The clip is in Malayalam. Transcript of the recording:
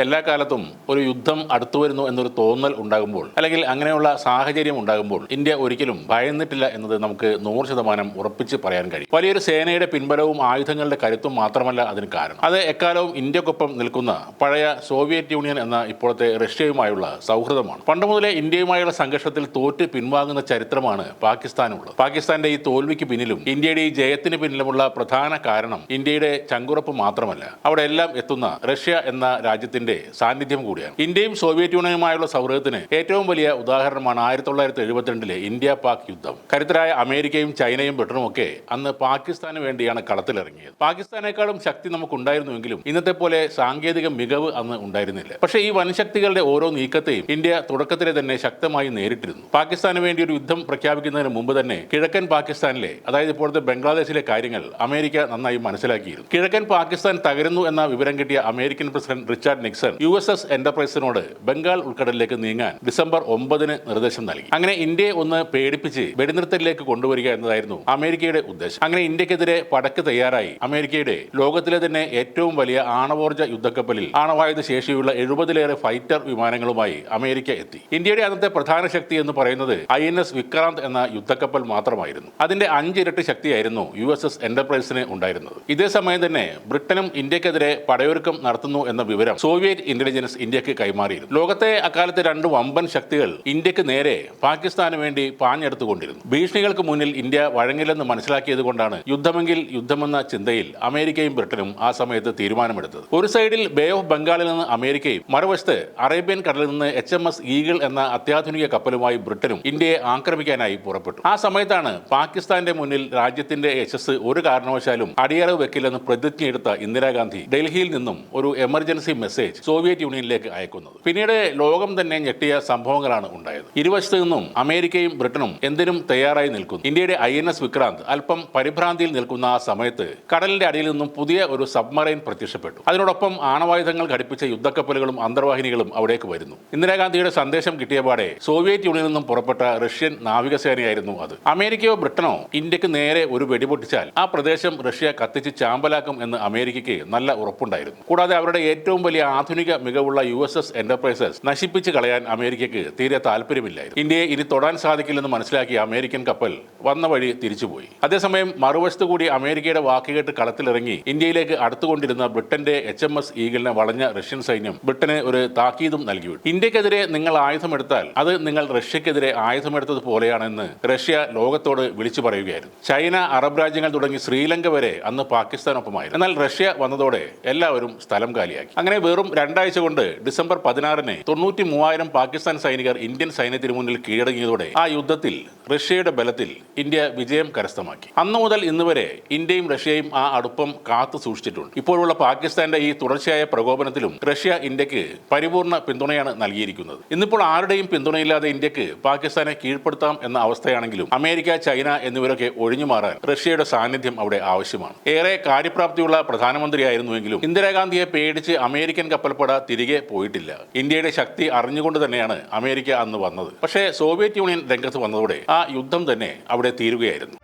എല്ലാ കാലത്തും ഒരു യുദ്ധം അടുത്തു വരുന്നു എന്നൊരു തോന്നൽ ഉണ്ടാകുമ്പോൾ അല്ലെങ്കിൽ അങ്ങനെയുള്ള സാഹചര്യം ഉണ്ടാകുമ്പോൾ ഇന്ത്യ ഒരിക്കലും ഭയന്നിട്ടില്ല എന്നത് നമുക്ക് 100% ഉറപ്പിച്ച് പറയാൻ കഴിയും. വലിയൊരു സേനയുടെ പിൻബലവും ആയുധങ്ങളുടെ കരുത്തും മാത്രമല്ല അതിന് കാരണം. അത് എക്കാലവും ഇന്ത്യക്കൊപ്പം നിൽക്കുന്ന പഴയ സോവിയറ്റ് യൂണിയൻ എന്ന ഇപ്പോഴത്തെ റഷ്യയുമായുള്ള സൗഹൃദമാണ്. പണ്ട് മുതലേ ഇന്ത്യയുമായുള്ള സംഘർഷത്തിൽ തോറ്റ് പിൻവാങ്ങുന്ന ചരിത്രമാണ് പാകിസ്ഥാനുള്ളത്. പാകിസ്ഥാന്റെ ഈ തോൽവിക്ക് പിന്നിലും ഇന്ത്യയുടെ ഈ ജയത്തിന് പിന്നിലുമുള്ള പ്രധാന കാരണം ഇന്ത്യയുടെ ചങ്കുറപ്പ് മാത്രമല്ല, അവിടെ എല്ലാം എത്തുന്ന റഷ്യ എന്ന രാജ്യത്തിന്റെ സാന്നിധ്യം കൂടിയാണ്. ഇന്ത്യയും സോവിയറ്റ് യൂണിയനുമായുള്ള സൗഹൃദത്തിന് ഏറ്റവും വലിയ ഉദാഹരണമാണ് 1972 ഇന്ത്യ പാക് യുദ്ധം. കരുത്തരായ അമേരിക്കയും ചൈനയും ബ്രിട്ടനും ഒക്കെ അന്ന് പാകിസ്ഥാന് വേണ്ടിയാണ് കളത്തിലിറങ്ങിയത്. പാകിസ്ഥാനേക്കാളും ശക്തി നമുക്കുണ്ടായിരുന്നുവെങ്കിലും ഇന്നത്തെ പോലെ സാങ്കേതിക മികവ് അന്ന് ഉണ്ടായിരുന്നില്ല. പക്ഷേ ഈ വൻശക്തികളുടെ ഓരോ നീക്കത്തെയും ഇന്ത്യ തുടക്കത്തിലെ തന്നെ ശക്തമായി നേരിട്ടിരുന്നു. പാകിസ്ഥാന് വേണ്ടി ഒരു യുദ്ധം പ്രഖ്യാപിക്കുന്നതിന് മുമ്പ് തന്നെ കിഴക്കൻ പാകിസ്ഥാനിലെ, അതായത് ഇപ്പോഴത്തെ ബംഗ്ലാദേശിലെ കാര്യങ്ങൾ അമേരിക്ക നന്നായി മനസ്സിലാക്കിയിരുന്നു. കിഴക്കൻ പാകിസ്ഥാൻ തകരുന്നു എന്ന വിവരം കിട്ടിയ American president Richard Nixon USS എന്റർപ്രൈസിനോട് ബംഗാൾ ഉൾക്കടലിലേക്ക് നീങ്ങാൻ ഡിസംബർ 9 നിർദ്ദേശം നൽകി. അങ്ങനെ ഇന്ത്യയെ ഒന്ന് പേടിപ്പിച്ച് വെടിനിർത്തലിലേക്ക് കൊണ്ടുവരിക എന്നതായിരുന്നു അമേരിക്കയുടെ ഉദ്ദേശം. അങ്ങനെ ഇന്ത്യക്കെതിരെ പടക്ക് തയ്യാറായി അമേരിക്കയുടെ ലോകത്തിലെ തന്നെ ഏറ്റവും വലിയ ആണവോർജ യുദ്ധക്കപ്പലിൽ ആണവായുധ ശേഷിയുള്ള 70ലേറെ ഫൈറ്റർ വിമാനങ്ങളുമായി അമേരിക്ക എത്തി. ഇന്ത്യയുടെ അന്നത്തെ പ്രധാന ശക്തി എന്ന് പറയുന്നത് INS വിക്രാന്ത് എന്ന യുദ്ധക്കപ്പൽ മാത്രമായിരുന്നു. അതിന്റെ 5 ഇരട്ടി ശക്തിയായിരുന്നു USS എന്റർപ്രൈസിന് ഉണ്ടായിരുന്നത്. ഇതേ സമയം തന്നെ ബ്രിട്ടനും ഇന്ത്യക്കെതിരെ പടയൊരുക്കം നടത്തുന്നു എന്ന വിവരം സോവിയറ്റ് ഇന്റലിജൻസ് ഇന്ത്യക്ക് കൈമാറിയിരുന്നു. ലോകത്തെ അക്കാലത്തെ രണ്ട് വമ്പൻ ശക്തികൾ ഇന്ത്യക്ക് നേരെ പാകിസ്ഥാന് വേണ്ടി പാഞ്ഞെടുത്തുകൊണ്ടിരുന്നു. ഭീഷണികൾക്ക് മുന്നിൽ ഇന്ത്യ വഴങ്ങില്ലെന്ന് മനസ്സിലാക്കിയത് കൊണ്ടാണ് യുദ്ധമെങ്കിൽ യുദ്ധമെന്ന ചിന്തയിൽ അമേരിക്കയും ബ്രിട്ടനും ആ സമയത്ത് തീരുമാനമെടുത്തത്. ഒരു സൈഡിൽ ബേ ഓഫ് ബംഗാളിൽ നിന്ന് അമേരിക്കയും മറുവശത്ത് അറേബ്യൻ കടലിൽ നിന്ന് HMS ഈഗിൾ എന്ന അത്യാധുനിക കപ്പലുമായി ബ്രിട്ടനും ഇന്ത്യയെ ആക്രമിക്കാനായി പുറപ്പെട്ടു. ആ സമയത്താണ് പാകിസ്ഥാന്റെ മുന്നിൽ രാജ്യത്തിന്റെ യശസ് ഒരു കാരണവശാലും അടിയറവ് വെക്കില്ലെന്ന് പ്രതിജ്ഞയെടുത്ത ഇന്ദിരാഗാന്ധി ഡൽഹിയിൽ നിന്നും ഒരു എമർജൻസി മെസ്സേജ് സോവിയറ്റ് യൂണിയനിലേക്ക് അയക്കുന്നത്. പിന്നീട് ലോകം തന്നെ ഞെട്ടിയ സംഭവങ്ങളാണ് ഉണ്ടായത്. ഇരുവശത്തു നിന്നും അമേരിക്കയും ബ്രിട്ടനും എന്തിനും തയ്യാറായി നിൽക്കുന്നു. ഇന്ത്യയുടെ INS വിക്രാന്ത് അല്പം പരിഭ്രാന്തിയിൽ നിൽക്കുന്ന ആ സമയത്ത് കടലിന്റെ അടിയിൽ നിന്നും പുതിയ ഒരു സബ്മറൈൻ പ്രത്യക്ഷപ്പെട്ടു. അതിനോടൊപ്പം ആണവായുധങ്ങൾ ഘടിപ്പിച്ച യുദ്ധക്കപ്പലുകളും അന്തർവാഹിനികളും അവിടേക്ക് വരുന്നു. ഇന്ദിരാഗാന്ധിയുടെ സന്ദേശം കിട്ടിയപാടെ സോവിയറ്റ് യൂണിയനിൽ നിന്നും പുറപ്പെട്ട റഷ്യൻ നാവികസേനയായിരുന്നു അത്. അമേരിക്കയോ ബ്രിട്ടനോ ഇന്ത്യക്ക് നേരെ ഒരു വെടിപൊട്ടിച്ചാൽ ആ പ്രദേശം റഷ്യ കത്തിച്ച് ചാമ്പലാക്കും എന്ന് അമേരിക്കയ്ക്ക് നല്ല ഉറപ്പുണ്ടായിരുന്നു. കൂടാതെ അവരുടെ ഏറ്റവും വലിയ ആധുനിക മികവുള്ള USS എന്റർപ്രൈസസ് നശിപ്പിച്ച് കളയാൻ അമേരിക്കയ്ക്ക് തീരെ താല്പര്യമില്ലായിരുന്നു. ഇന്ത്യയെ ഇനി തൊടാൻ സാധിക്കില്ലെന്ന് മനസ്സിലാക്കിയ അമേരിക്കൻ കപ്പൽ വന്ന വഴി തിരിച്ചുപോയി. അതേസമയം മറുവശത്തു കൂടി അമേരിക്കയുടെ വാക്കുകേട്ട് കളത്തിലിറങ്ങി ഇന്ത്യയിലേക്ക് അടുത്തുകൊണ്ടിരുന്ന ബ്രിട്ടന്റെ HMS ഈഗിളിനെ വളഞ്ഞ റഷ്യൻ സൈന്യം ബ്രിട്ടന് ഒരു താക്കീതും നൽകിവിട്ടു. ഇന്ത്യക്കെതിരെ നിങ്ങൾ ആയുധമെടുത്താൽ അത് നിങ്ങൾ റഷ്യക്കെതിരെ ആയുധമെടുത്തത് പോലെയാണെന്ന് റഷ്യ ലോകത്തോട് വിളിച്ചു പറയുകയായിരുന്നു. ചൈന, അറബ് രാജ്യങ്ങൾ തുടങ്ങി ശ്രീലങ്ക വരെ അന്ന് പാകിസ്ഥാനൊപ്പമായിരുന്നു. എന്നാൽ റഷ്യ വന്നതോടെ എല്ലാവരും സ്ഥലം കാലിയാക്കി. അങ്ങനെ വെറും 2 ആഴ്ച കൊണ്ട് ഡിസംബർ 16 93,000 പാകിസ്ഥാൻ സൈനികർ ഇന്ത്യൻ സൈന്യത്തിന് മുന്നിൽ കീഴടങ്ങിയതോടെ ആ യുദ്ധത്തിൽ റഷ്യയുടെ ബലത്തിൽ ഇന്ത്യ വിജയം കരസ്ഥമാക്കി. അന്നു മുതൽ ഇന്ന് വരെ ഇന്ത്യയും റഷ്യയും ആ അടുപ്പം കാത്തു സൂക്ഷിച്ചിട്ടുണ്ട്. ഇപ്പോഴുള്ള പാകിസ്ഥാന്റെ ഈ തുടർച്ചയായ പ്രകോപനത്തിലും റഷ്യ ഇന്ത്യക്ക് പരിപൂർണ പിന്തുണയാണ് നൽകിയിരിക്കുന്നത്. ഇന്നിപ്പോൾ ആരുടെയും പിന്തുണയില്ലാതെ ഇന്ത്യക്ക് പാകിസ്ഥാനെ കീഴ്പ്പെടുത്താം എന്ന അവസ്ഥയാണെങ്കിലും അമേരിക്ക, ചൈന എന്നിവരൊക്കെ ഒഴിഞ്ഞു മാറാൻ റഷ്യയുടെ സാന്നിധ്യം അവിടെ ആവശ്യമാണ്. ഏറെ കാര്യപ്രാപ്തിയുള്ള പ്രധാനമന്ത്രിയായിരുന്നുവെങ്കിലും ഇന്ദിരാഗാന്ധിയെ പേടിച്ച് അമേരിക്കൻ കപ്പൽപ്പട തിരികെ പോയിട്ടില്ല. ഇന്ത്യയുടെ ശക്തി അറിഞ്ഞുകൊണ്ട് തന്നെയാണ് അമേരിക്ക അന്ന് വന്നത്. പക്ഷേ സോവിയറ്റ് യൂണിയൻ രംഗത്ത് വന്നതോടെ ആ യുദ്ധം തന്നെ അവിടെ തീരുകയായിരുന്നു.